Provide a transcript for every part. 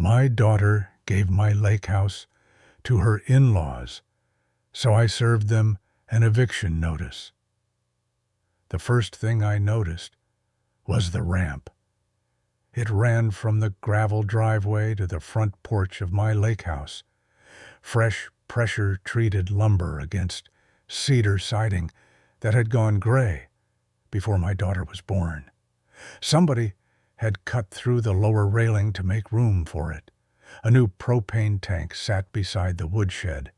My daughter gave my lake house to her in-laws, so I served them an eviction notice. The first thing I noticed was the ramp. It ran from the gravel driveway to the front porch of my lake house. Fresh, pressure-treated lumber against cedar siding that had gone gray before my daughter was born. Somebody had cut through the lower railing to make room for it. A new propane tank sat beside the woodshed,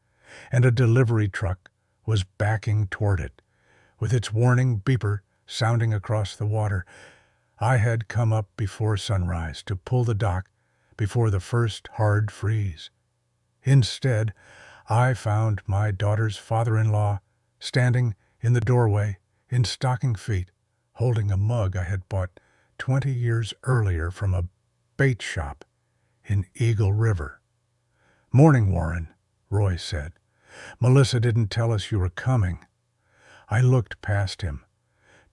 and a delivery truck was backing toward it, with its warning beeper sounding across the water. I had come up before sunrise to pull the dock before the first hard freeze. Instead, I found my daughter's father-in-law standing in the doorway in stocking feet, holding a mug I had bought 20 years earlier from a bait shop in Eagle River. "Morning, Warren," Roy said. "Melissa didn't tell us you were coming." I looked past him.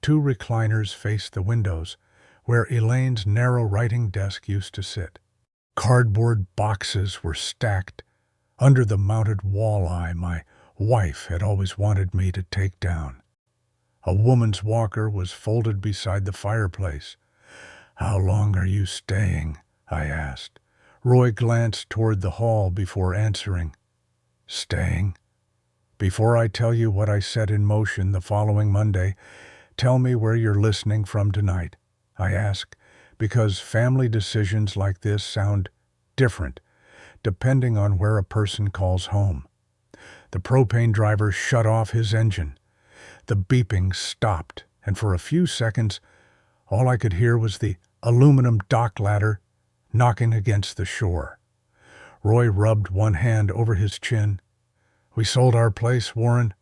2 recliners faced the windows, where Elaine's narrow writing desk used to sit. Cardboard boxes were stacked under the mounted walleye my wife had always wanted me to take down. A woman's walker was folded beside the fireplace. "How long are you staying?" I asked. Roy glanced toward the hall before answering. "Staying? Before I tell you what I set in motion the following Monday, tell me where you're listening from tonight," I asked, because family decisions like this sound different depending on where a person calls home. The propane driver shut off his engine. The beeping stopped, and for a few seconds, all I could hear was the aluminum dock ladder knocking against the shore. Roy rubbed one hand over his chin. "We sold our place, Warren."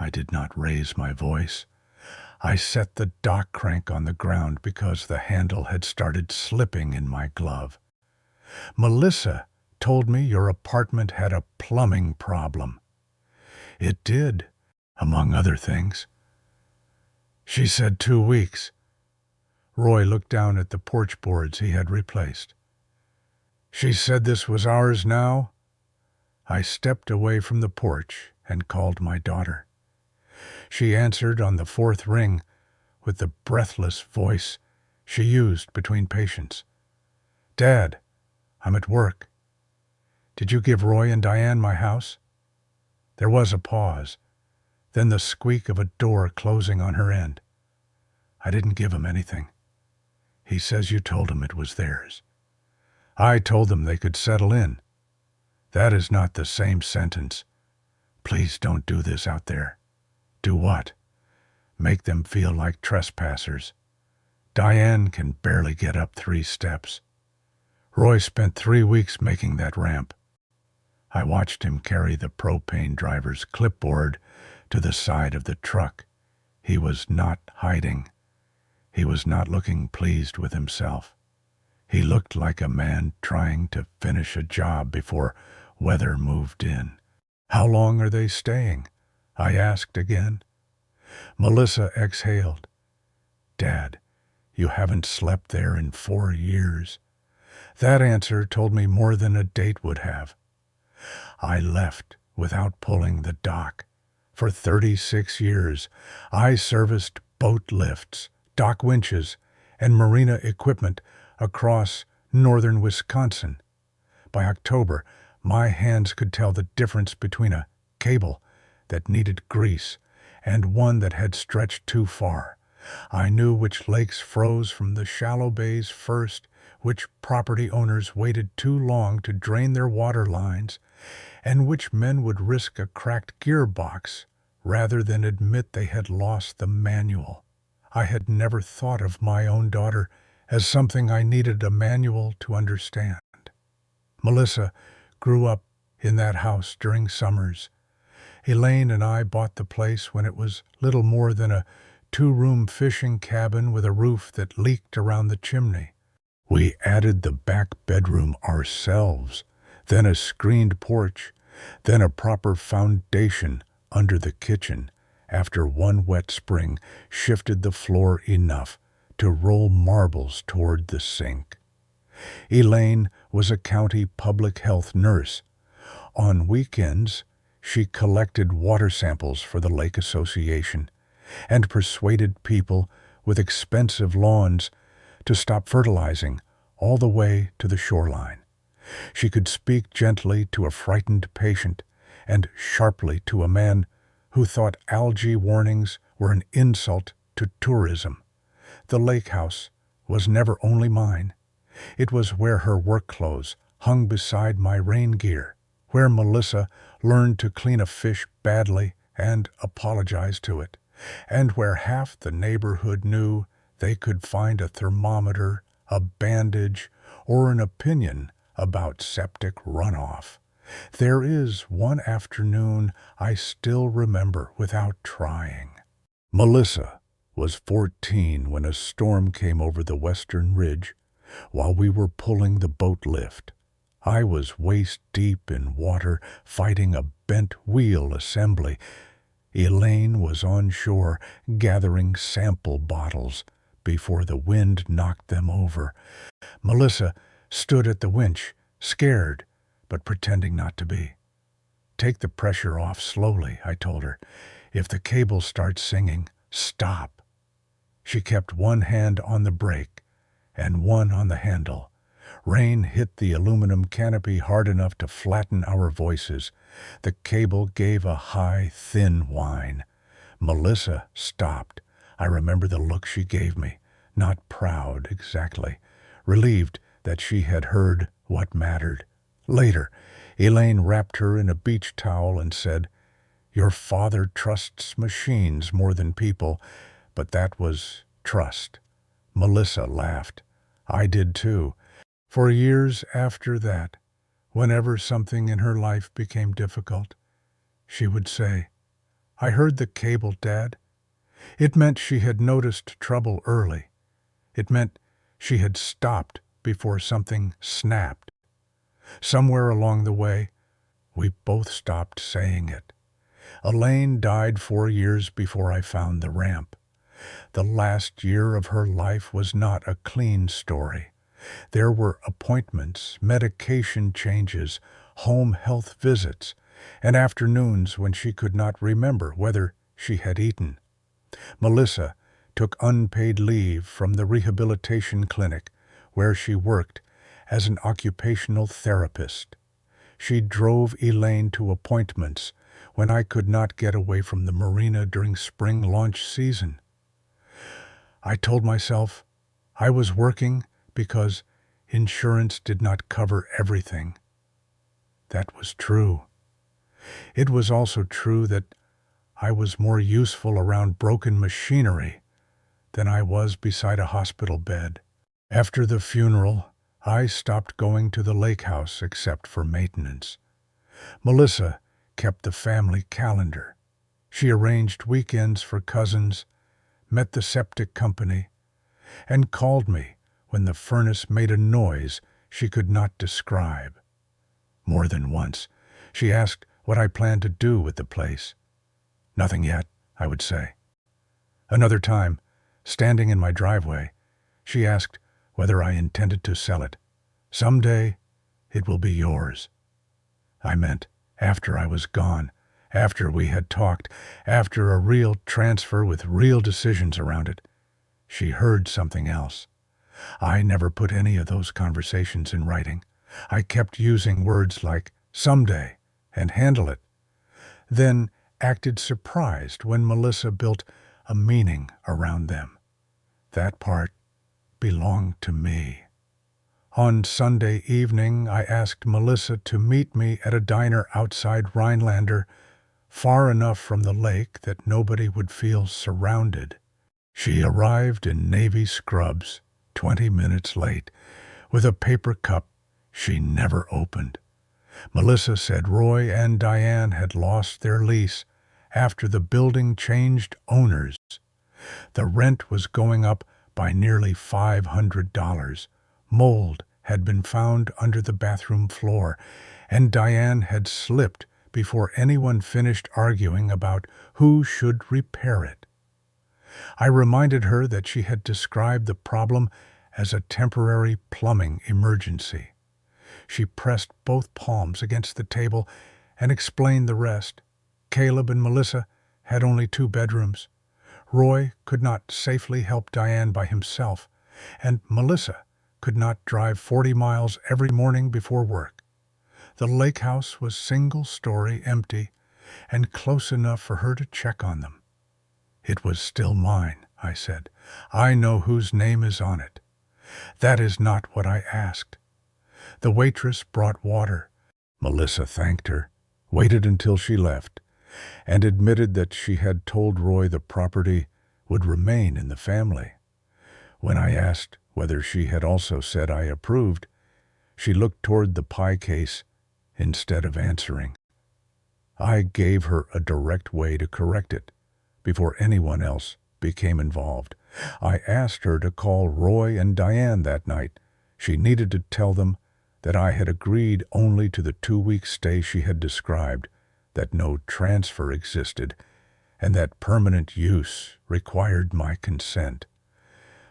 I did not raise my voice. I set the dock crank on the ground because the handle had started slipping in my glove. "Melissa told me your apartment had a plumbing problem." "It did, among other things." "She said 2 weeks." Roy looked down at the porch boards he had replaced. "She said this was ours now?" I stepped away from the porch and called my daughter. She answered on the 4th ring with the breathless voice she used between patients. "Dad, I'm at work. Did you give Roy and Diane my house?" There was a pause, then the squeak of a door closing on her end. "I didn't give him anything. He says you told him it was theirs." "I told them they could settle in." "That is not the same sentence. Please don't do this out there." "Do what?" "Make them feel like trespassers. Diane can barely get up 3 steps. Roy spent 3 weeks making that ramp." I watched him carry the propane driver's clipboard to the side of the truck. He was not hiding. He was not looking pleased with himself. He looked like a man trying to finish a job before weather moved in. "How long are they staying?" I asked again. Melissa exhaled. "Dad, you haven't slept there in 4 years." That answer told me more than a date would have. I left without pulling the dock. For 36 years, I serviced boat lifts, dock winches, and marina equipment across northern Wisconsin. By October, my hands could tell the difference between a cable that needed grease and one that had stretched too far. I knew which lakes froze from the shallow bays first, which property owners waited too long to drain their water lines, and which men would risk a cracked gearbox rather than admit they had lost the manual. I had never thought of my own daughter as something I needed a manual to understand. Melissa grew up in that house during summers. Elaine and I bought the place when it was little more than a 2-room fishing cabin with a roof that leaked around the chimney. We added the back bedroom ourselves, then a screened porch, then a proper foundation under the kitchen, after one wet spring shifted the floor enough to roll marbles toward the sink. Elaine was a county public health nurse. On weekends, she collected water samples for the Lake Association and persuaded people with expensive lawns to stop fertilizing all the way to the shoreline. She could speak gently to a frightened patient and sharply to a man who thought algae warnings were an insult to tourism. The lake house was never only mine. It was where her work clothes hung beside my rain gear, where Melissa learned to clean a fish badly and apologize to it, and where half the neighborhood knew they could find a thermometer, a bandage, or an opinion about septic runoff. There is one afternoon I still remember without trying. Melissa was 14 when a storm came over the western ridge while we were pulling the boat lift. I was waist-deep in water fighting a bent wheel assembly. Elaine was on shore gathering sample bottles before the wind knocked them over. Melissa stood at the winch, scared, but pretending not to be. "Take the pressure off slowly," I told her. "If the cable starts singing, stop." She kept one hand on the brake and one on the handle. Rain hit the aluminum canopy hard enough to flatten our voices. The cable gave a high, thin whine. Melissa stopped. I remember the look she gave me. Not proud, exactly. Relieved that she had heard what mattered. Later, Elaine wrapped her in a beach towel and said, "Your father trusts machines more than people," but that was trust. Melissa laughed. I did too. For years after that, whenever something in her life became difficult, she would say, "I heard the cable, Dad." It meant she had noticed trouble early. It meant she had stopped before something snapped. Somewhere along the way, we both stopped saying it. Elaine died 4 years before I found the ramp. The last year of her life was not a clean story. There were appointments, medication changes, home health visits, and afternoons when she could not remember whether she had eaten. Melissa took unpaid leave from the rehabilitation clinic where she worked as an occupational therapist. She drove Elaine to appointments when I could not get away from the marina during spring launch season. I told myself I was working because insurance did not cover everything. That was true. It was also true that I was more useful around broken machinery than I was beside a hospital bed. After the funeral, I stopped going to the lake house except for maintenance. Melissa kept the family calendar. She arranged weekends for cousins, met the septic company, and called me when the furnace made a noise she could not describe. More than once, she asked what I planned to do with the place. "Nothing yet," I would say. Another time, standing in my driveway, she asked whether I intended to sell it. "Someday, it will be yours." I meant after I was gone, after we had talked, after a real transfer with real decisions around it. She heard something else. I never put any of those conversations in writing. I kept using words like "someday" and "handle it," then acted surprised when Melissa built a meaning around them. That part belonged to me. On Sunday evening, I asked Melissa to meet me at a diner outside Rhinelander, far enough from the lake that nobody would feel surrounded. She arrived in navy scrubs, 20 minutes late, with a paper cup she never opened. Melissa said Roy and Diane had lost their lease after the building changed owners. The rent was going up by nearly $500. Mold had been found under the bathroom floor, and Diane had slipped before anyone finished arguing about who should repair it. I reminded her that she had described the problem as a temporary plumbing emergency. She pressed both palms against the table and explained the rest. Caleb and Melissa had only 2 bedrooms. Roy could not safely help Diane by himself, and Melissa could not drive 40 miles every morning before work. The lake house was single-story, empty, and close enough for her to check on them. "It was still mine," I said. "I know whose name is on it." "That is not what I asked." The waitress brought water. Melissa thanked her, waited until she left, and admitted that she had told Roy the property would remain in the family. When I asked whether she had also said I approved, she looked toward the pie case instead of answering. I gave her a direct way to correct it before anyone else became involved. I asked her to call Roy and Diane that night. She needed to tell them that I had agreed only to the 2-week stay she had described, that no transfer existed, and that permanent use required my consent.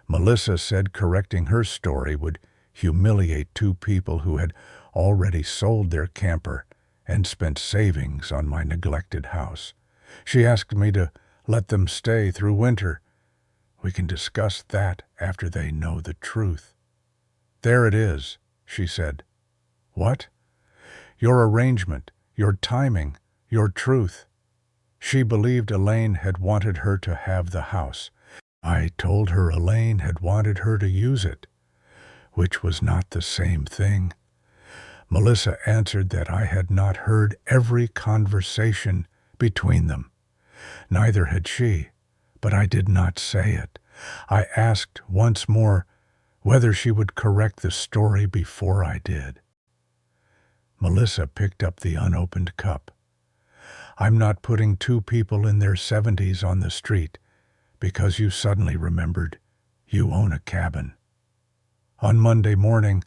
Melissa said correcting her story would humiliate 2 people who had already sold their camper and spent savings on my neglected house. She asked me to let them stay through winter. "We can discuss that after they know the truth." "There it is," she said. "What?" "Your arrangement, your timing, your truth." She believed Elaine had wanted her to have the house. I told her Elaine had wanted her to use it, which was not the same thing. Melissa answered that I had not heard every conversation between them. Neither had she, but I did not say it. I asked once more whether she would correct the story before I did. Melissa picked up the unopened cup. "I'm not putting 2 people in their 70s on the street because you suddenly remembered you own a cabin." On Monday morning,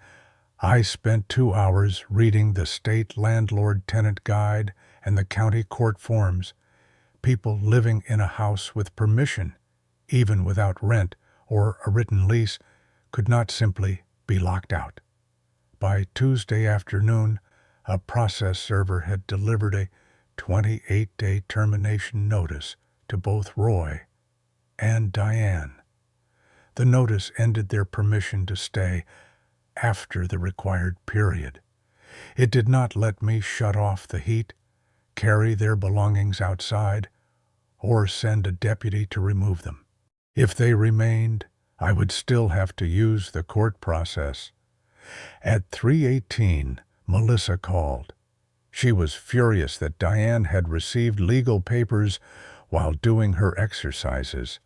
I spent 2 hours reading the state landlord-tenant guide and the county court forms. People living in a house with permission, even without rent or a written lease, could not simply be locked out. By Tuesday afternoon, a process server had delivered a 28-day termination notice to both Roy and Diane. The notice ended their permission to stay after the required period. It did not let me shut off the heat, carry their belongings outside, or send a deputy to remove them. If they remained, I would still have to use the court process. At 3:18, Melissa called. She was furious that Diane had received legal papers while doing her exercises.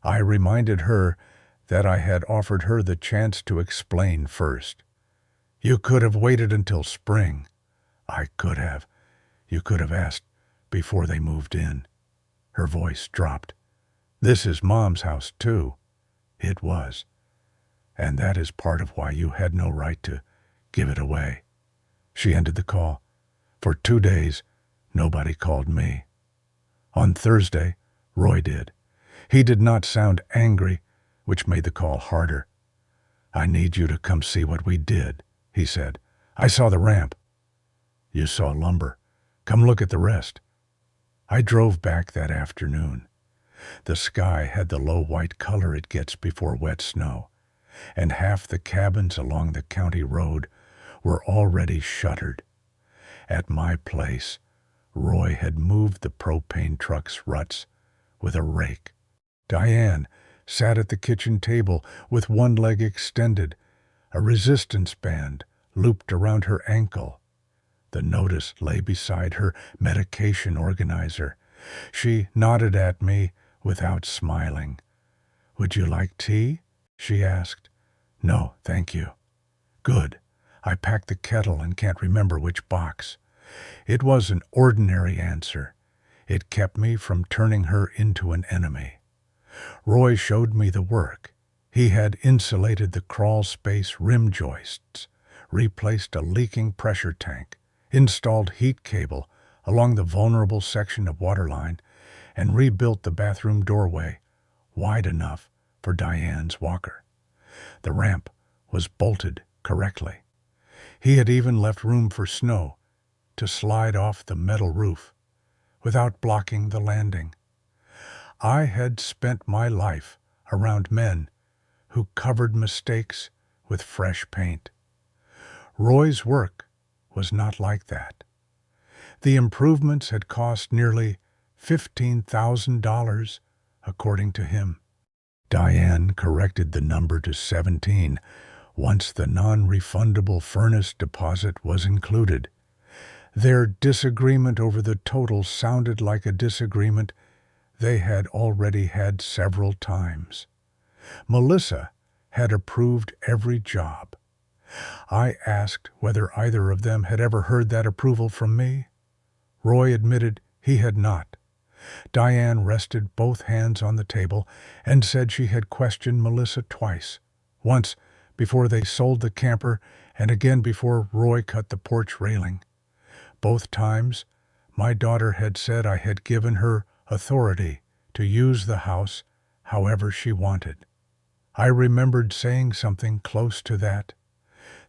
I reminded her that I had offered her the chance to explain first. "You could have waited until spring." "I could have. You could have asked before they moved in." Her voice dropped. "This is Mom's house, too." It was. "And that is part of why you had no right to give it away." She ended the call. For 2 days, nobody called me. On Thursday, Roy did. He did not sound angry, which made the call harder. "I need you to come see what we did," he said. "I saw the ramp." "You saw lumber. Come look at the rest." I drove back that afternoon. The sky had the low white color it gets before wet snow, and half the cabins along the county road were already shuttered. At my place, Roy had moved the propane truck's ruts with a rake. Diane sat at the kitchen table with one leg extended, a resistance band looped around her ankle. The notice lay beside her medication organizer. She nodded at me without smiling. "Would you like tea?" she asked. "No, thank you." "Good. I packed the kettle and can't remember which box." It was an ordinary answer. It kept me from turning her into an enemy. Roy showed me the work. He had insulated the crawl space rim joists, replaced a leaking pressure tank, installed heat cable along the vulnerable section of waterline, and rebuilt the bathroom doorway wide enough for Diane's walker. The ramp was bolted correctly. He had even left room for snow to slide off the metal roof without blocking the landing. I had spent my life around men who covered mistakes with fresh paint. Roy's work was not like that. The improvements had cost nearly $15,000, according to him. Diane corrected the number to 17 once the non-refundable furnace deposit was included. Their disagreement over the total sounded like a disagreement they had already had several times. Melissa had approved every job. I asked whether either of them had ever heard that approval from me. Roy admitted he had not. Diane rested both hands on the table and said she had questioned Melissa twice, once before they sold the camper and again before Roy cut the porch railing. Both times, my daughter had said I had given her authority to use the house however she wanted. I remembered saying something close to that.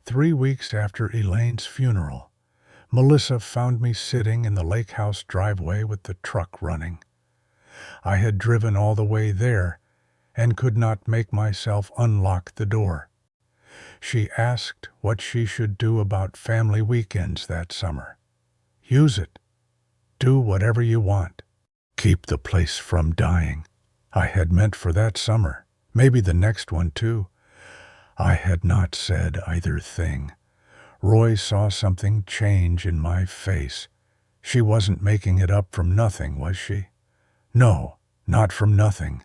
3 weeks after Elaine's funeral, Melissa found me sitting in the lake house driveway with the truck running. I had driven all the way there and could not make myself unlock the door. She asked what she should do about family weekends that summer. Use it. Do whatever you want. Keep the place from dying. I had meant for that summer, maybe the next one too. I had not said either thing. Roy saw something change in my face. She wasn't making it up from nothing, was she? No, not from nothing.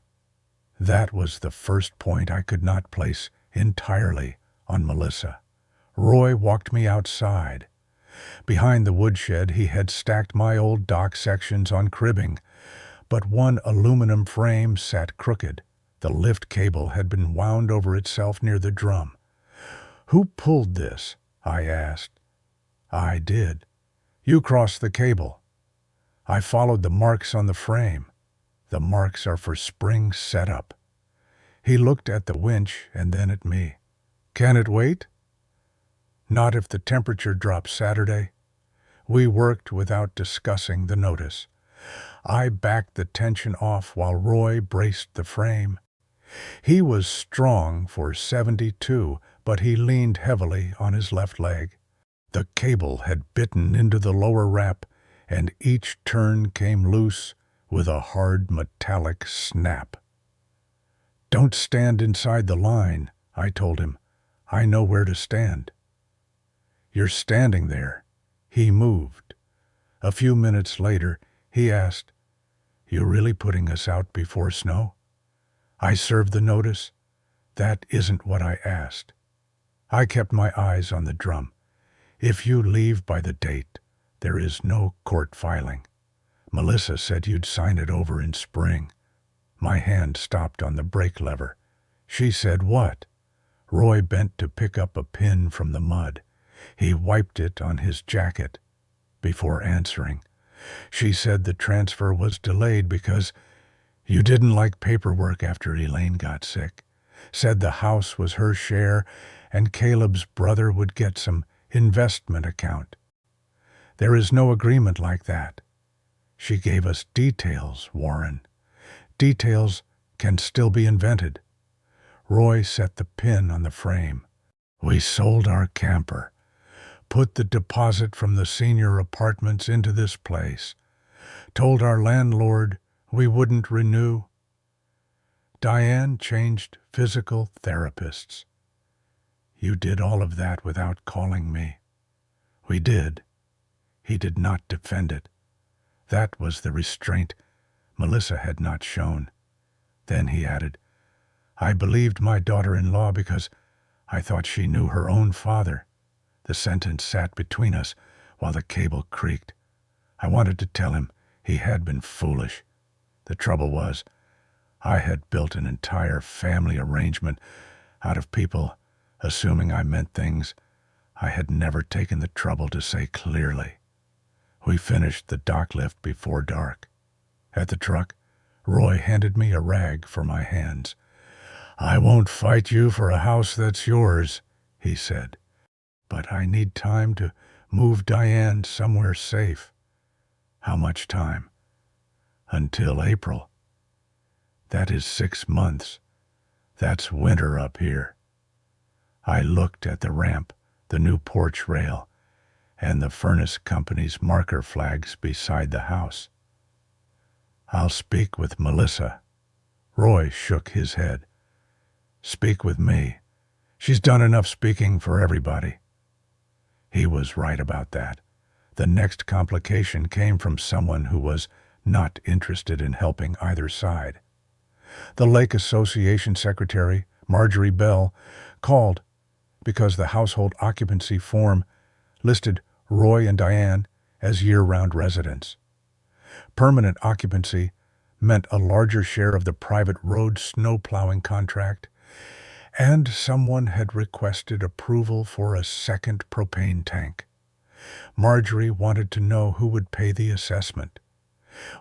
That was the first point I could not place entirely on Melissa. Roy walked me outside. Behind the woodshed he had stacked my old dock sections on cribbing, but one aluminum frame sat crooked. The lift cable had been wound over itself near the drum. "Who pulled this?" I asked. "I did." "You crossed the cable." "I followed the marks on the frame. The marks are for spring setup." He looked at the winch and then at me. "Can it wait?" "Not if the temperature drops Saturday." We worked without discussing the notice. I backed the tension off while Roy braced the frame. He was strong for 72, but he leaned heavily on his left leg. The cable had bitten into the lower wrap, and each turn came loose with a hard metallic snap. "Don't stand inside the line," I told him. "I know where to stand." "You're standing there." He moved. A few minutes later, he asked, "You really putting us out before snow?" I served the notice. "That isn't what I asked." I kept my eyes on the drum. "If you leave by the date, there is no court filing. Melissa said you'd sign it over in spring." My hand stopped on the brake lever. "She said what?" Roy bent to pick up a pin from the mud. He wiped it on his jacket before answering. "She said the transfer was delayed because you didn't like paperwork after Elaine got sick. Said the house was her share and Caleb's brother would get some investment account. There is no agreement like that. She gave us details, Warren. Details can still be invented." Roy set the pin on the frame. "We sold our camper, put the deposit from the senior apartments into this place, told our landlord we wouldn't renew. Diane changed physical therapists. You did all of that without calling me." "We did." He did not defend it. That was the restraint Melissa had not shown. Then he added, "I believed my daughter-in-law because I thought she knew her own father." The sentence sat between us while the cable creaked. I wanted to tell him he had been foolish. The trouble was, I had built an entire family arrangement out of people assuming I meant things I had never taken the trouble to say clearly. We finished the dock lift before dark. At the truck, Roy handed me a rag for my hands. "I won't fight you for a house that's yours," he said. But I need time to move Diane somewhere safe. How much time? Until April. That is 6 months. That's winter up here. I looked at the ramp, the new porch rail, and the furnace company's marker flags beside the house. I'll speak with Melissa. Roy shook his head. Speak with me. She's done enough speaking for everybody. He was right about that. The next complication came from someone who was not interested in helping either side. The Lake Association secretary, Marjorie Bell, called because the household occupancy form listed Roy and Diane as year-round residents. Permanent occupancy meant a larger share of the private road snow plowing contract, and someone had requested approval for a second propane tank. Marjorie wanted to know who would pay the assessment.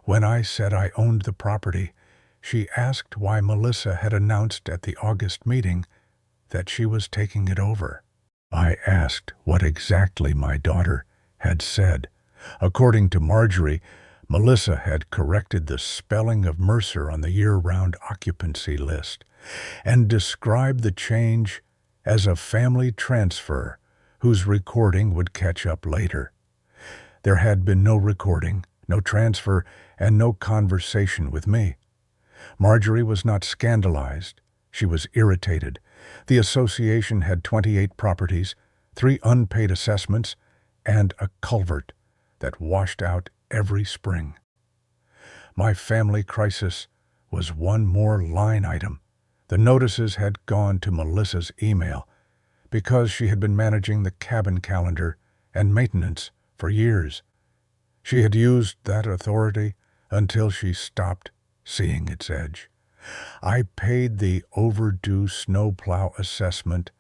When I said I owned the property, she asked why Melissa had announced at the August meeting that she was taking it over. I asked what exactly my daughter had said. According to Marjorie, Melissa had corrected the spelling of Mercer on the year-round occupancy list and described the change as a family transfer whose recording would catch up later. There had been no recording, no transfer, and no conversation with me. Marjorie was not scandalized. She was irritated. The association had 28 properties, 3 unpaid assessments, and a culvert that washed out every spring. My family crisis was one more line item. The notices had gone to Melissa's email because she had been managing the cabin calendar and maintenance for years. She had used that authority until she stopped seeing its edge. I paid the overdue snowplow assessment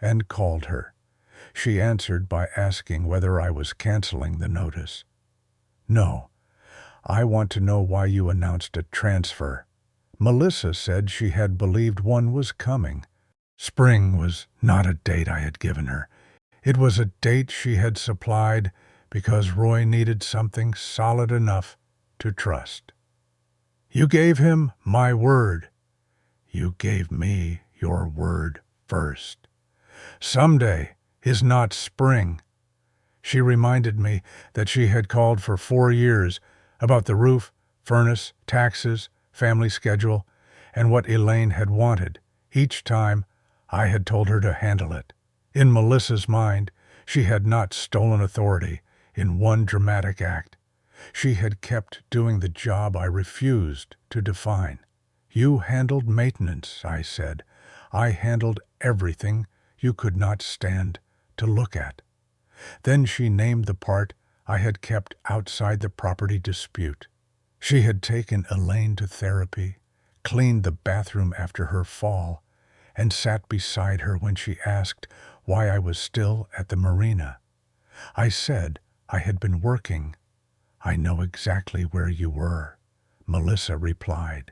and called her. She answered by asking whether I was canceling the notice. No, I want to know why you announced a transfer. Melissa said she had believed one was coming. Spring was not a date I had given her. It was a date she had supplied because Roy needed something solid enough to trust. You gave him my word. You gave me your word first. Someday is not spring. She reminded me that she had called for 4 years about the roof, furnace, taxes, family schedule, and what Elaine had wanted. Each time, I had told her to handle it. In Melissa's mind, she had not stolen authority in one dramatic act. She had kept doing the job I refused to define. You handled maintenance, I said. I handled everything you could not stand to look at. Then she named the part I had kept outside the property dispute. She had taken Elaine to therapy, cleaned the bathroom after her fall, and sat beside her when she asked why I was still at the marina. I said I had been working. I know exactly where you were, Melissa replied.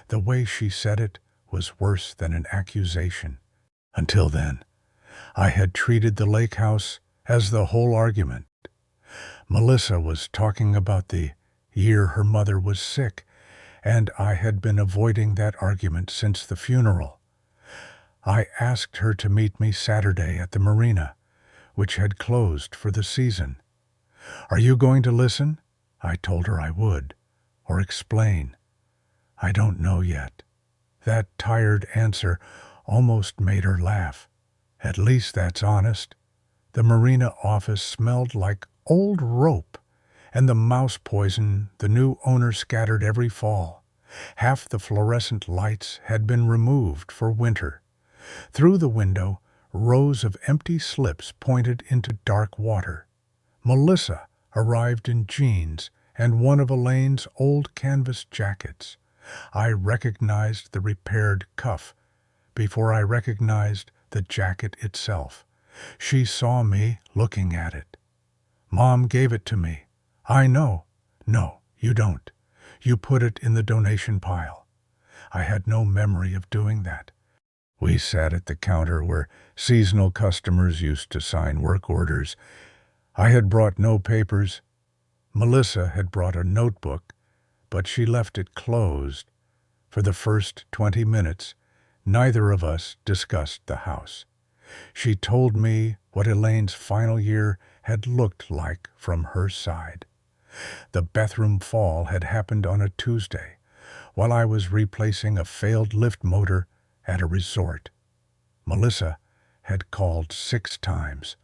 The way she said it was worse than an accusation. Until then, I had treated the lake house as the whole argument. Melissa was talking about the year her mother was sick, and I had been avoiding that argument since the funeral. I asked her to meet me Saturday at the marina, which had closed for the season. Are you going to listen? I told her I would, or explain. I don't know yet. That tired answer almost made her laugh. At least that's honest. The marina office smelled like old rope, and the mouse poison the new owner scattered every fall. Half the fluorescent lights had been removed for winter. Through the window, rows of empty slips pointed into dark water. Melissa arrived in jeans and one of Elaine's old canvas jackets. I recognized the repaired cuff before I recognized the jacket itself. She saw me looking at it. Mom gave it to me. I know. No, you don't. You put it in the donation pile. I had no memory of doing that. We sat at the counter where seasonal customers used to sign work orders. I had brought no papers. Melissa had brought a notebook, but she left it closed. For the first 20 minutes, neither of us discussed the house. She told me what Elaine's final year had looked like from her side. The bathroom fall had happened on a Tuesday, while I was replacing a failed lift motor at a resort. Melissa had called 6 times.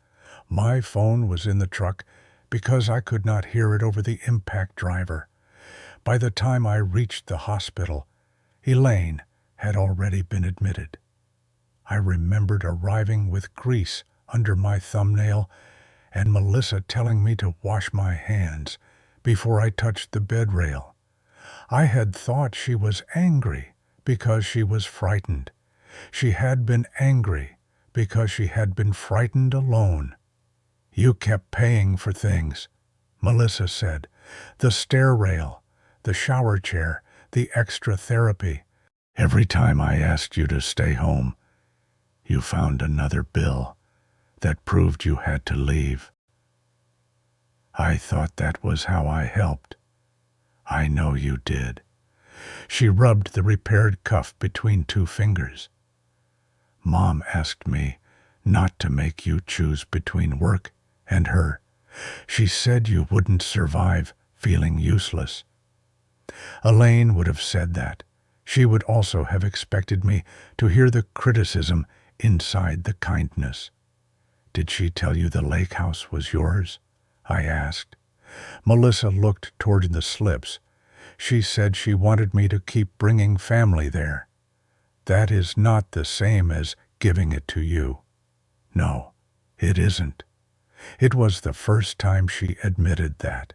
My phone was in the truck because I could not hear it over the impact driver. By the time I reached the hospital, Elaine had already been admitted. I remembered arriving with grease under my thumbnail and Melissa telling me to wash my hands before I touched the bed rail. I had thought she was angry because she was frightened. She had been angry because she had been frightened alone. You kept paying for things, Melissa said. The stair rail, the shower chair, the extra therapy. Every time I asked you to stay home, you found another bill that proved you had to leave. I thought that was how I helped. I know you did. She rubbed the repaired cuff between 2 fingers. Mom asked me not to make you choose between work and her. She said you wouldn't survive feeling useless. Elaine would have said that. She would also have expected me to hear the criticism inside the kindness. Did she tell you the lake house was yours? I asked. Melissa looked toward the slips. She said she wanted me to keep bringing family there. That is not the same as giving it to you. No, it isn't. It was the first time she admitted that.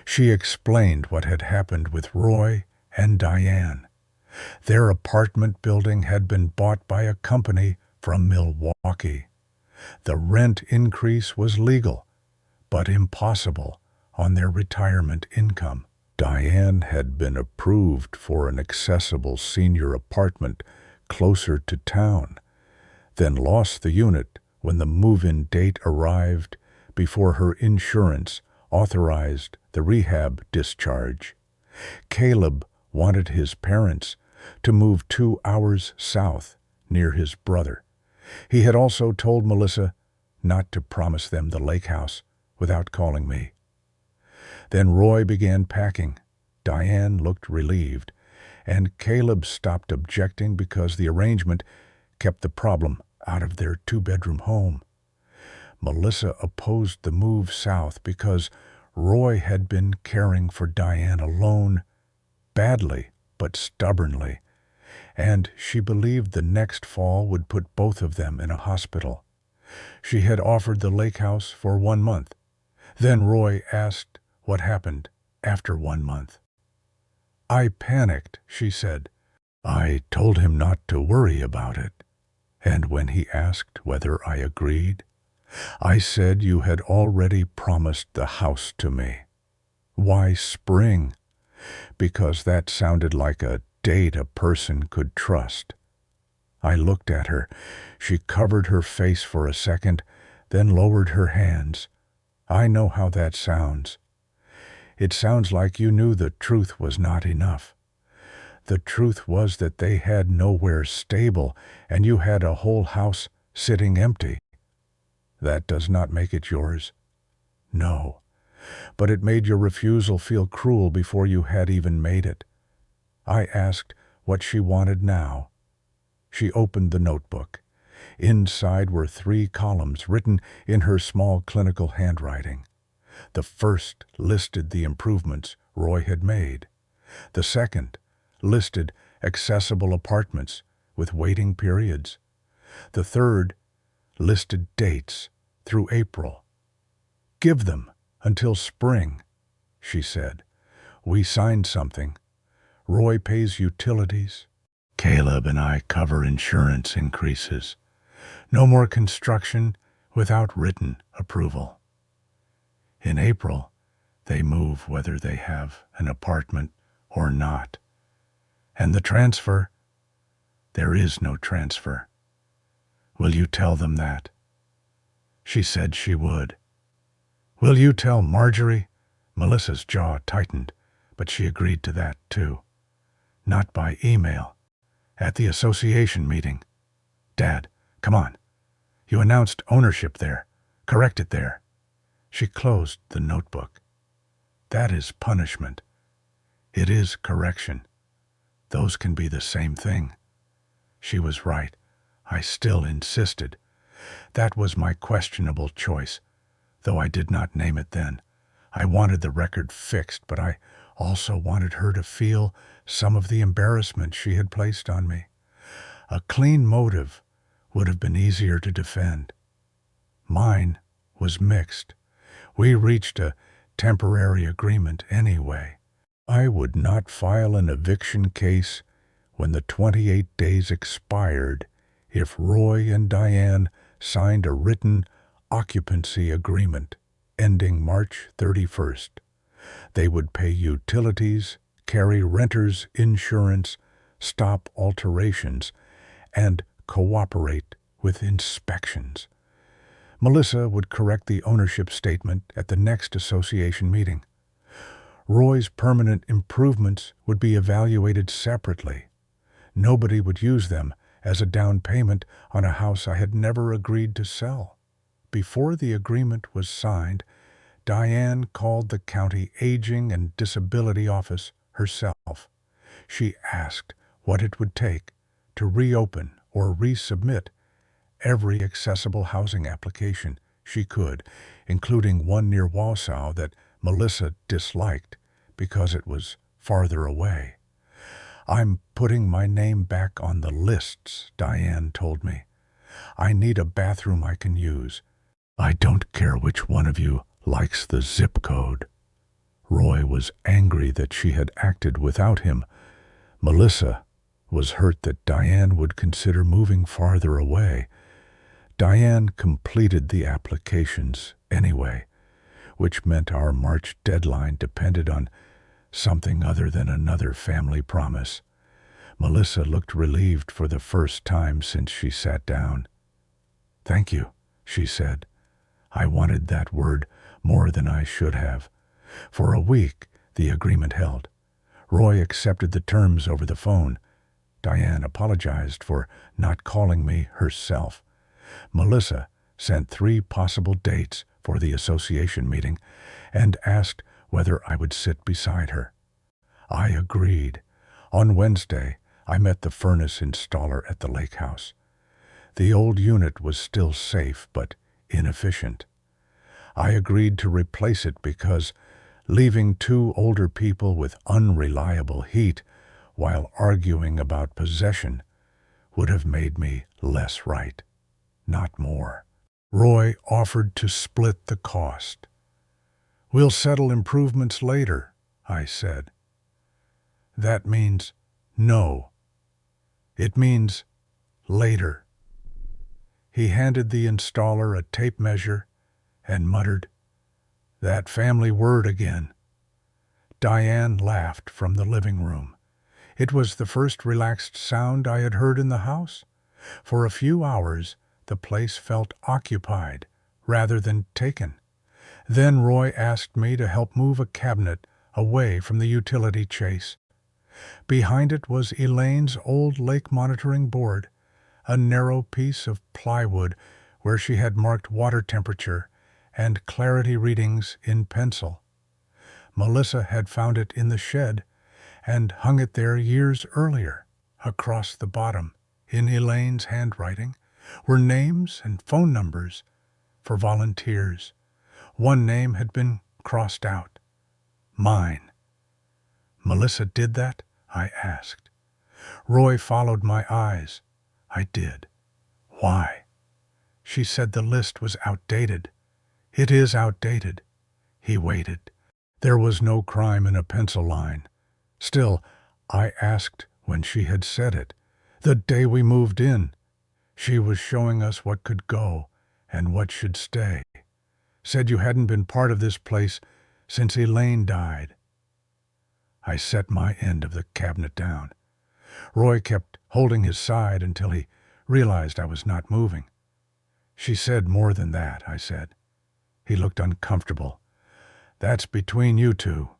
She explained what had happened with Roy and Diane. Their apartment building had been bought by a company from Milwaukee. The rent increase was legal, but impossible on their retirement income. Diane had been approved for an accessible senior apartment closer to town, then lost the unit when the move-in date arrived before her insurance authorized the rehab discharge. Caleb wanted his parents to move 2 hours south near his brother. He had also told Melissa not to promise them the lake house without calling me. Then Roy began packing. Diane looked relieved, and Caleb stopped objecting because the arrangement kept the problem out of their 2-bedroom home. Melissa opposed the move south because Roy had been caring for Diane alone, badly but stubbornly, and she believed the next fall would put both of them in a hospital. She had offered the lake house for 1 month. Then Roy asked what happened after 1 month. I panicked, she said. I told him not to worry about it, and when he asked whether I agreed, I said you had already promised the house to me. Why spring? Because that sounded like a date a person could trust. I looked at her. She covered her face for a second, then lowered her hands. I know how that sounds. It sounds like you knew the truth was not enough. The truth was that they had nowhere stable, and you had a whole house sitting empty. That does not make it yours. No, but it made your refusal feel cruel before you had even made it. I asked what she wanted now. She opened the notebook. Inside were 3 columns written in her small clinical handwriting. The first listed the improvements Roy had made. The second listed accessible apartments with waiting periods. The third listed dates through April. Give them until spring, she said. We signed something. Roy pays utilities. Caleb and I cover insurance increases. No more construction without written approval. In April, they move whether they have an apartment or not. And the transfer, There is no transfer. Will you tell them that?" She said she would. "Will you tell Marjorie?" Melissa's jaw tightened, but she agreed to that too. "Not by email. At the association meeting. Dad, come on. You announced ownership there. Correct it there." She closed the notebook. "That is punishment. It is correction. Those can be the same thing." She was right. I still insisted. That was my questionable choice, though I did not name it then. I wanted the record fixed, but I also wanted her to feel some of the embarrassment she had placed on me. A clean motive would have been easier to defend. Mine was mixed. We reached a temporary agreement anyway. I would not file an eviction case when the 28 days expired if Roy and Diane signed a written occupancy agreement ending March 31st. They would pay utilities, carry renters' insurance, stop alterations, and cooperate with inspections. Melissa would correct the ownership statement at the next association meeting. Roy's permanent improvements would be evaluated separately. Nobody would use them as a down payment on a house I had never agreed to sell. Before the agreement was signed, Diane called the county aging and disability office herself. She asked what it would take to reopen or resubmit every accessible housing application she could, including one near Wausau that Melissa disliked because it was farther away. "I'm putting my name back on the lists," Diane told me. "I need a bathroom I can use. I don't care which one of you likes the zip code." Roy was angry that she had acted without him. Melissa was hurt that Diane would consider moving farther away. Diane completed the applications anyway, which meant our March deadline depended on something other than another family promise. Melissa looked relieved for the first time since she sat down. "Thank you," she said. I wanted that word more than I should have. For a week, the agreement held. Roy accepted the terms over the phone. Diane apologized for not calling me herself. Melissa sent 3 possible dates for the association meeting and asked whether I would sit beside her. I agreed. On Wednesday, I met the furnace installer at the lake house. The old unit was still safe but inefficient. I agreed to replace it because leaving 2 older people with unreliable heat while arguing about possession would have made me less right, not more. Roy offered to split the cost. "We'll settle improvements later," I said. "That means no. It means later." He handed the installer a tape measure and muttered, "That family word again." Diane laughed from the living room. It was the first relaxed sound I had heard in the house. For a few hours, the place felt occupied rather than taken. Then Roy asked me to help move a cabinet away from the utility chase. Behind it was Elaine's old lake monitoring board, a narrow piece of plywood where she had marked water temperature and clarity readings in pencil. Melissa had found it in the shed and hung it there years earlier. Across the bottom, in Elaine's handwriting, were names and phone numbers for volunteers. One name had been crossed out. Mine. "Melissa did that?" I asked. Roy followed my eyes. I did. "Why?" "She said the list was outdated." "It is outdated." He waited. There was no crime in a pencil line. Still, I asked when she had said it. "The day we moved in. She was showing us what could go and what should stay. Said you hadn't been part of this place since Elaine died." I set my end of the cabinet down. Roy kept holding his side until he realized I was not moving. "She said more than that," I said. He looked uncomfortable. "That's between you two.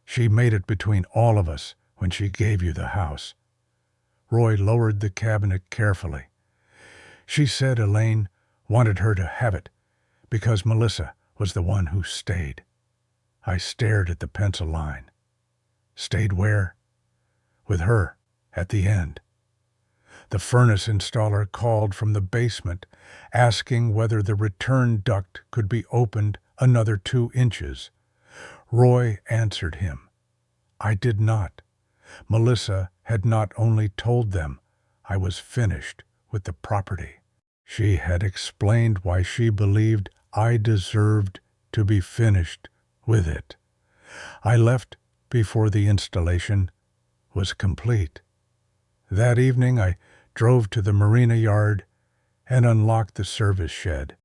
She made it between all of us when she gave you the house." Roy lowered the cabinet carefully. "She said Elaine wanted her to have it because Melissa was the one who stayed." I stared at the pencil line. Stayed where? With her, at the end. The furnace installer called from the basement, asking whether the return duct could be opened another 2 inches. Roy answered him. I did not. Melissa had not only told them I was finished with the property. She had explained why she believed I deserved to be finished with it. I left before the installation was complete. That evening I drove to the marina yard and unlocked the service shed.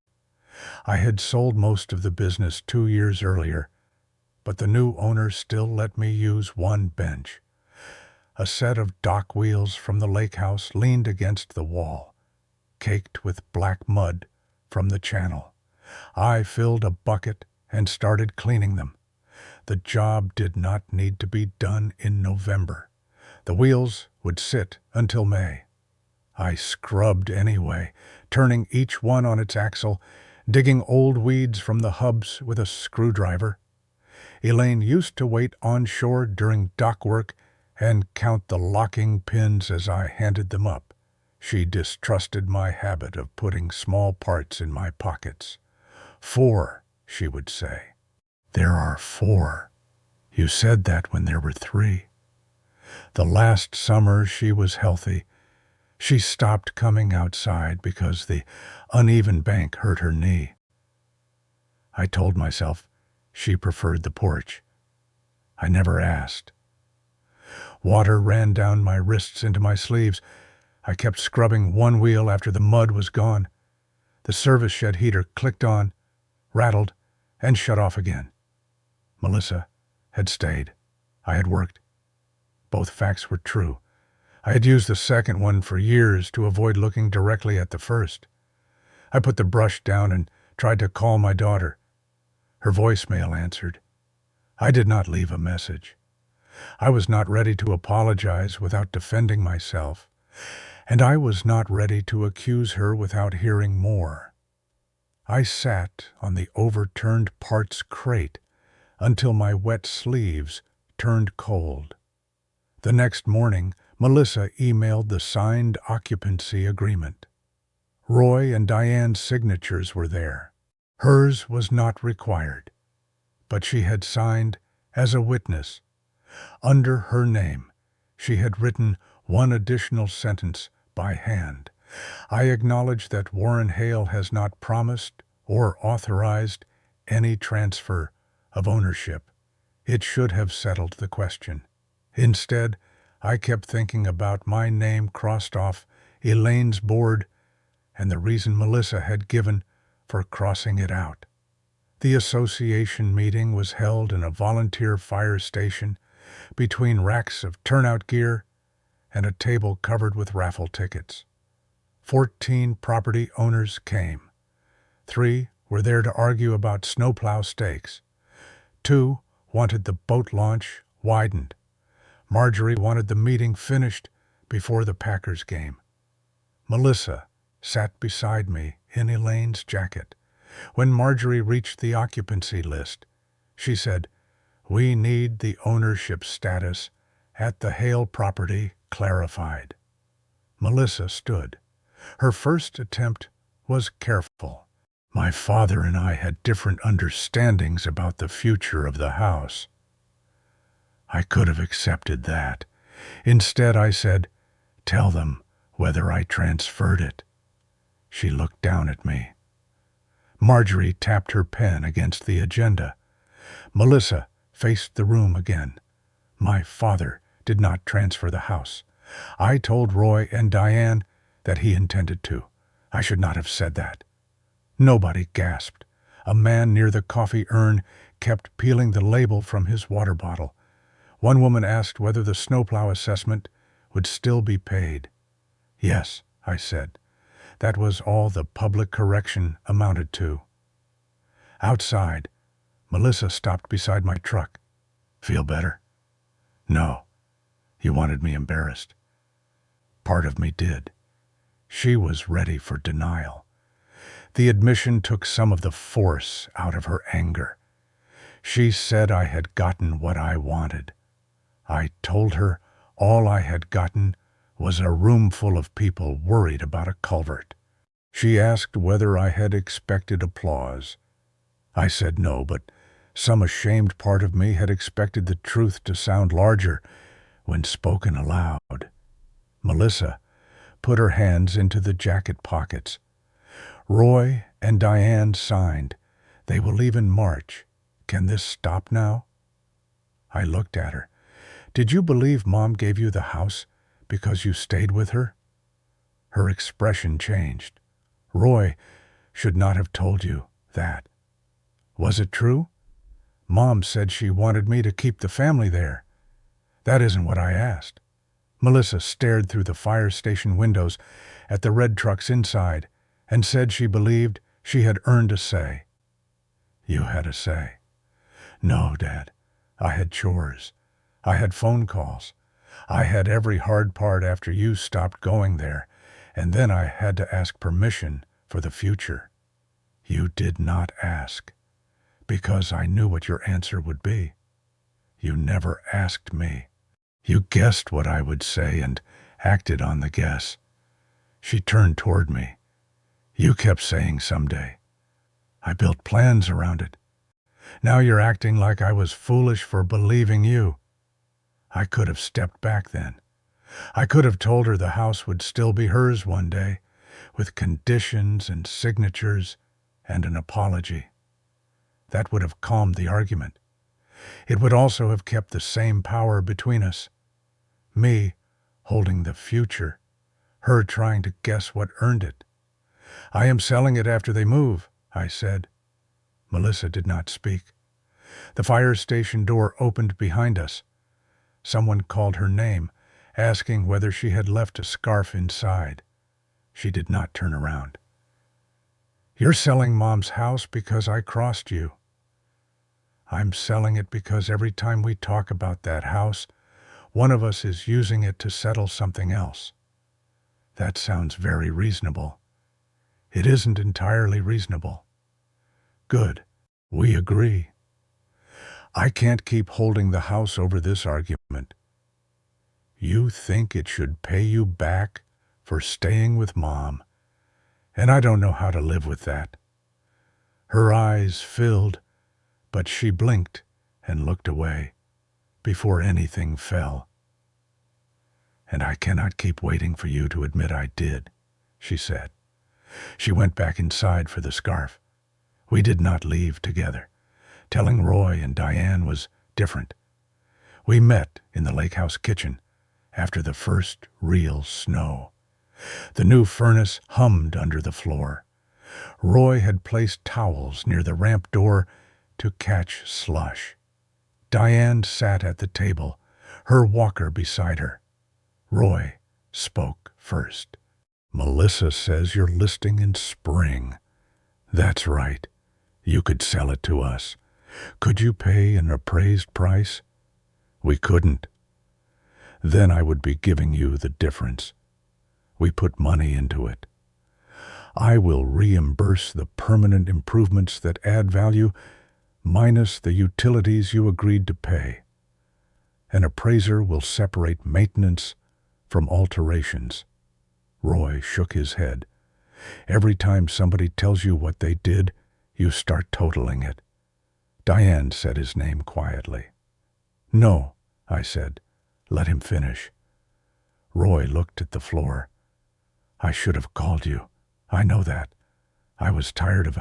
I had sold most of the business 2 years earlier, but the new owner still let me use one bench. A set of dock wheels from the lake house leaned against the wall, caked with black mud from the channel. I filled a bucket and started cleaning them. The job did not need to be done in November. The wheels would sit until May. I scrubbed anyway, turning each one on its axle, digging old weeds from the hubs with a screwdriver. Elaine used to wait on shore during dock work and count the locking pins as I handed them up. She distrusted my habit of putting small parts in my pockets. 4, she would say. There are 4. You said that when there were 3. The last summer she was healthy. She stopped coming outside because the uneven bank hurt her knee. I told myself she preferred the porch. I never asked. Water ran down my wrists into my sleeves. I kept scrubbing one wheel after the mud was gone. The service shed heater clicked on, rattled, and shut off again. Melissa had stayed. I had worked. Both facts were true. I had used the second one for years to avoid looking directly at the first. I put the brush down and tried to call my daughter. Her voicemail answered. I did not leave a message. I was not ready to apologize without defending myself, and I was not ready to accuse her without hearing more. I sat on the overturned parts crate until my wet sleeves turned cold. The next morning, Melissa emailed the signed occupancy agreement. Roy and Diane's signatures were there. Hers was not required, but she had signed as a witness. Under her name, she had written one additional sentence by hand. I acknowledge that Warren Hale has not promised or authorized any transfer of ownership. It should have settled the question. Instead, I kept thinking about my name crossed off Elaine's board and the reason Melissa had given for crossing it out. The association meeting was held in a volunteer fire station between racks of turnout gear and a table covered with raffle tickets. 14 property owners came. 3 were there to argue about snowplow stakes. 2 wanted the boat launch widened. Marjorie wanted the meeting finished before the Packers game. Melissa sat beside me in Elaine's jacket. When Marjorie reached the occupancy list, she said, "We need the ownership status at the Hale property clarified." Melissa stood. Her first attempt was careful. My father and I had different understandings about the future of the house. I could have accepted that. Instead, I said, "Tell them whether I transferred it." She looked down at me. Marjorie tapped her pen against the agenda. Melissa faced the room again. My father did not transfer the house. I told Roy and Diane that he intended to. I should not have said that. Nobody gasped. A man near the coffee urn kept peeling the label from his water bottle. One woman asked whether the snowplow assessment would still be paid. Yes, I said. That was all the public correction amounted to. Outside, Melissa stopped beside my truck. Feel better? No. You wanted me embarrassed. Part of me did. She was ready for denial. The admission took some of the force out of her anger. She said I had gotten what I wanted. I told her all I had gotten was a room full of people worried about a culvert. She asked whether I had expected applause. I said no, but some ashamed part of me had expected the truth to sound larger when spoken aloud. Melissa put her hands into the jacket pockets. Roy and Diane signed. They will leave in March. Can this stop now? I looked at her. Did you believe Mom gave you the house because you stayed with her? Her expression changed. Roy should not have told you that. Was it true? Mom said she wanted me to keep the family there. That isn't what I asked. Melissa stared through the fire station windows at the red trucks inside and said she believed she had earned a say. You had a say. No, Dad. I had chores. I had phone calls. I had every hard part after you stopped going there, and then I had to ask permission for the future. You did not ask, because I knew what your answer would be. You never asked me. You guessed what I would say and acted on the guess. She turned toward me. You kept saying someday. I built plans around it. Now you're acting like I was foolish for believing you. I could have stepped back then. I could have told her the house would still be hers one day, with conditions and signatures and an apology. That would have calmed the argument. It would also have kept the same power between us. Me holding the future, her trying to guess what earned it. I am selling it after they move, I said. Melissa did not speak. The fire station door opened behind us. Someone called her name, asking whether she had left a scarf inside. She did not turn around. You're selling Mom's house because I crossed you. I'm selling it because every time we talk about that house, one of us is using it to settle something else. That sounds very reasonable. It isn't entirely reasonable. Good. We agree. I can't keep holding the house over this argument. You think it should pay you back for staying with Mom, and I don't know how to live with that. Her eyes filled, but she blinked and looked away before anything fell. And I cannot keep waiting for you to admit I did, she said. She went back inside for the scarf. We did not leave together. Telling Roy and Diane was different. We met in the lake house kitchen after the first real snow. The new furnace hummed under the floor. Roy had placed towels near the ramp door to catch slush. Diane sat at the table, her walker beside her. Roy spoke first. Melissa says you're listing in spring. That's right. You could sell it to us. Could you pay an appraised price? We couldn't. Then I would be giving you the difference. We put money into it. I will reimburse the permanent improvements that add value minus the utilities you agreed to pay. An appraiser will separate maintenance from alterations. Roy shook his head. Every time somebody tells you what they did, you start totaling it. Diane said his name quietly. No, I said. Let him finish. Roy looked at the floor. I should have called you. I know that. I was tired of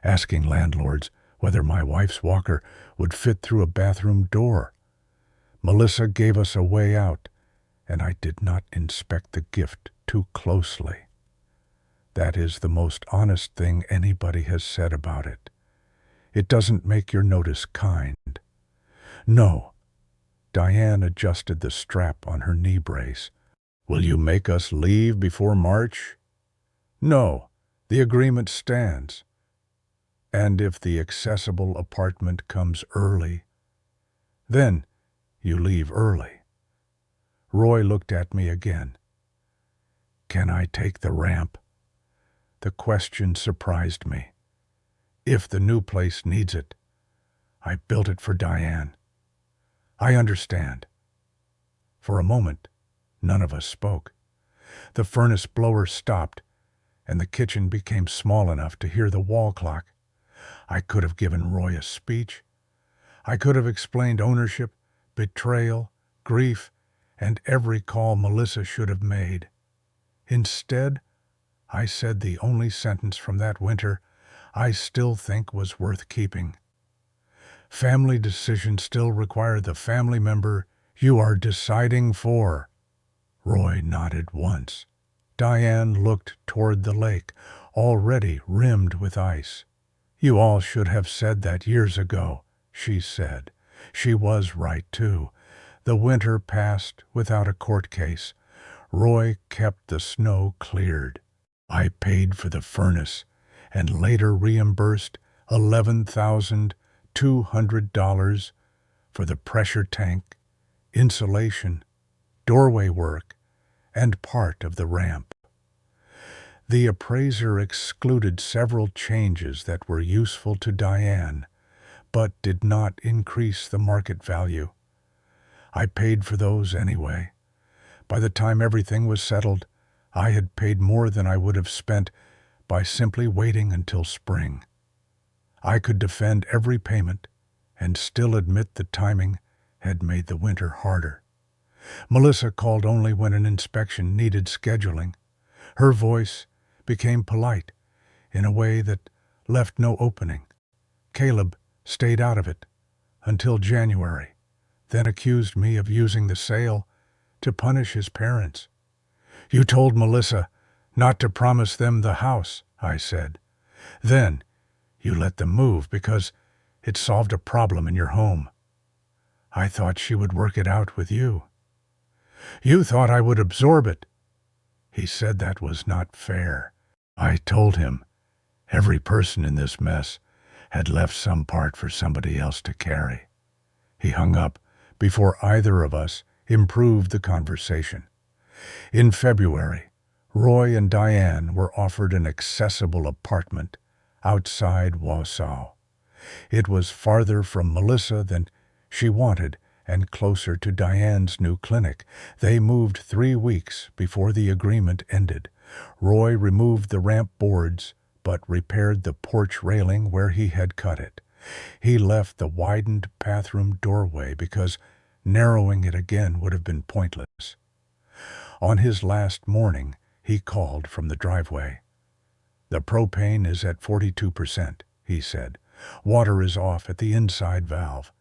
asking landlords whether my wife's walker would fit through a bathroom door. Melissa gave us a way out, and I did not inspect the gift too closely. That is the most honest thing anybody has said about it. It doesn't make your notice kind. No. Diane adjusted the strap on her knee brace. Will you make us leave before March? No, the agreement stands. And if the accessible apartment comes early, then you leave early. Roy looked at me again. Can I take the ramp? The question surprised me. If the new place needs it, I built it for Diane. I understand. For a moment, none of us spoke. The furnace blower stopped, and the kitchen became small enough to hear the wall clock. I could have given Roy a speech. I could have explained ownership, betrayal, grief, and every call Melissa should have made. Instead, I said the only sentence from that winter I still think was worth keeping. Family decisions still require the family member you are deciding for. Roy nodded once. Diane looked toward the lake, already rimmed with ice. You all should have said that years ago, she said. She was right, too. The winter passed without a court case. Roy kept the snow cleared. I paid for the furnace and later reimbursed $11,200 for the pressure tank, insulation, doorway work, and part of the ramp. The appraiser excluded several changes that were useful to Diane, but did not increase the market value. I paid for those anyway. By the time everything was settled, I had paid more than I would have spent by simply waiting until spring. I could defend every payment and still admit the timing had made the winter harder. Melissa called only when an inspection needed scheduling. Her voice became polite in a way that left no opening. Caleb stayed out of it until January, then accused me of using the sale to punish his parents. You told Melissa not to promise them the house, I said. Then you let them move because it solved a problem in your home. I thought she would work it out with you. You thought I would absorb it. He said that was not fair. I told him every person in this mess had left some part for somebody else to carry. He hung up before either of us improved the conversation. In February, Roy and Diane were offered an accessible apartment outside Wausau. It was farther from Melissa than she wanted and closer to Diane's new clinic. They moved 3 weeks before the agreement ended. Roy removed the ramp boards but repaired the porch railing where he had cut it. He left the widened bathroom doorway because narrowing it again would have been pointless. On his last morning, he called from the driveway. The propane is at 42%, he said. Water is off at the inside valve.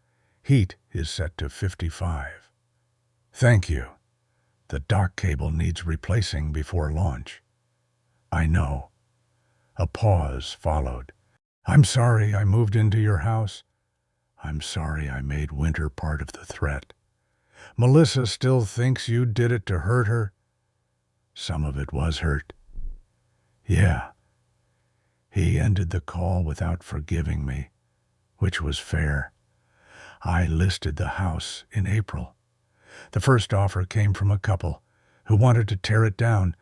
Heat is set to 55. Thank you. The dock cable needs replacing before launch. I know. A pause followed. I'm sorry I moved into your house. I'm sorry I made winter part of the threat. Melissa still thinks you did it to hurt her. Some of it was hurt. Yeah. He ended the call without forgiving me, which was fair. I listed the house in April. The first offer came from a couple who wanted to tear it down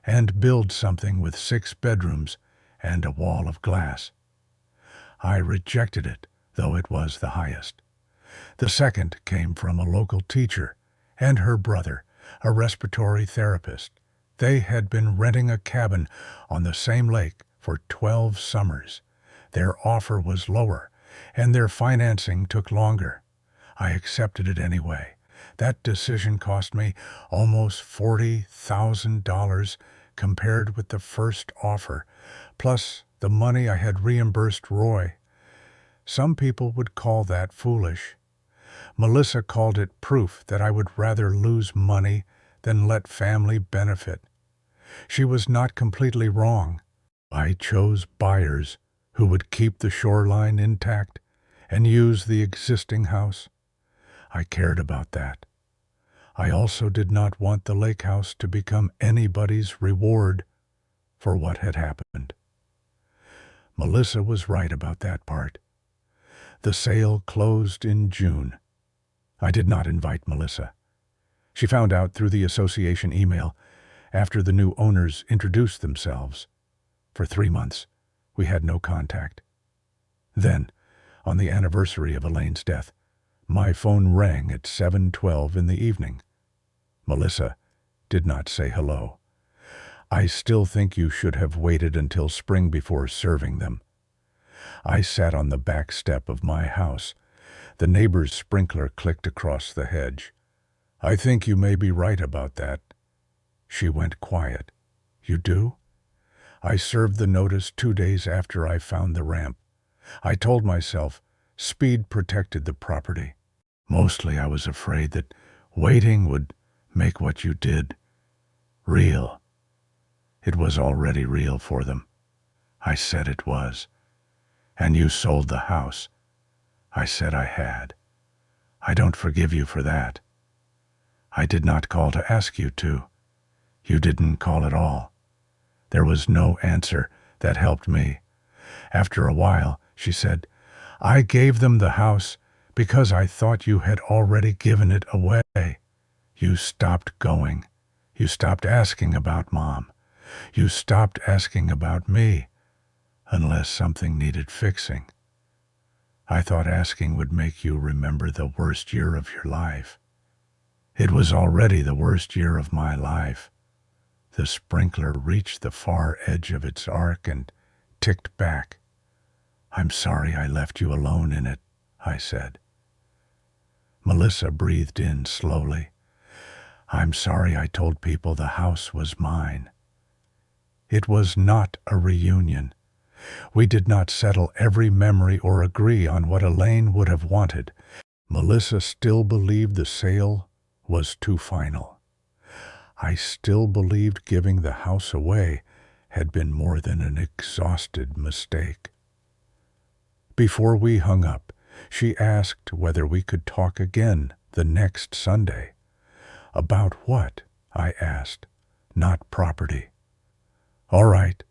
and build something with 6 bedrooms and a wall of glass. I rejected it, though it was the highest. The second came from a local teacher and her brother, a respiratory therapist. They had been renting a cabin on the same lake for 12 summers. Their offer was lower, and their financing took longer. I accepted it anyway. That decision cost me almost $40,000 compared with the first offer, plus the money I had reimbursed Roy. Some people would call that foolish. Melissa called it proof that I would rather lose money than let family benefit. She was not completely wrong. I chose buyers who would keep the shoreline intact and use the existing house. I cared about that. I also did not want the lake house to become anybody's reward for what had happened. Melissa was right about that part. The sale closed in June. I did not invite Melissa. She found out through the association email after the new owners introduced themselves. For 3 months, we had no contact. Then, on the anniversary of Elaine's death, my phone rang at 7:12 in the evening. Melissa did not say hello. I still think you should have waited until spring before serving them. I sat on the back step of my house. The neighbor's sprinkler clicked across the hedge. I think you may be right about that. She went quiet. You do? I served the notice 2 days after I found the ramp. I told myself speed protected the property. Mostly I was afraid that waiting would make what you did real. It was already real for them. I said it was. And you sold the house. I said I had. I don't forgive you for that. I did not call to ask you to. You didn't call at all. There was no answer that helped me. After a while, she said, I gave them the house because I thought you had already given it away. You stopped going. You stopped asking about Mom. You stopped asking about me, unless something needed fixing. I thought asking would make you remember the worst year of your life. It was already the worst year of my life. The sprinkler reached the far edge of its arc and ticked back. I'm sorry I left you alone in it, I said. Melissa breathed in slowly. I'm sorry I told people the house was mine. It was not a reunion. We did not settle every memory or agree on what Elaine would have wanted. Melissa still believed the sale was too final. I still believed giving the house away had been more than an exhausted mistake. Before we hung up, she asked whether we could talk again the next Sunday. About what? I asked. Not property. All right.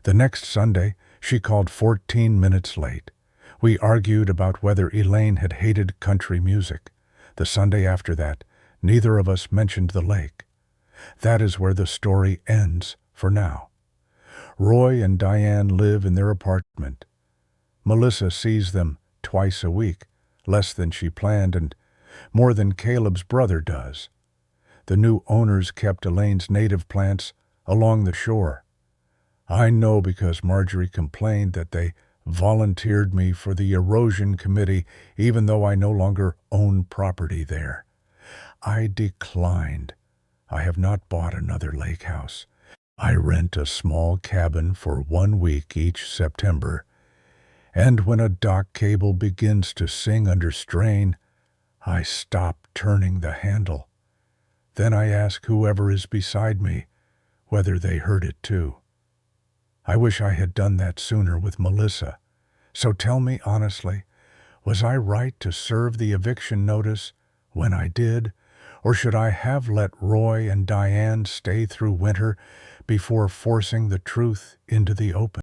The next Sunday, she called 14 minutes late. We argued about whether Elaine had hated country music. The Sunday after that, neither of us mentioned the lake. That is where the story ends for now. Roy and Diane live in their apartment. Melissa sees them twice a week, less than she planned and more than Caleb's brother does. The new owners kept Elaine's native plants along the shore. I know because Marjorie complained that they volunteered me for the erosion committee even though I no longer own property there. I declined. I have not bought another lake house. I rent a small cabin for 1 week each September, and when a dock cable begins to sing under strain, I stop turning the handle. Then I ask whoever is beside me whether they heard it too. I wish I had done that sooner with Melissa. So tell me honestly, was I right to serve the eviction notice when I did, or should I have let Roy and Diane stay through winter before forcing the truth into the open?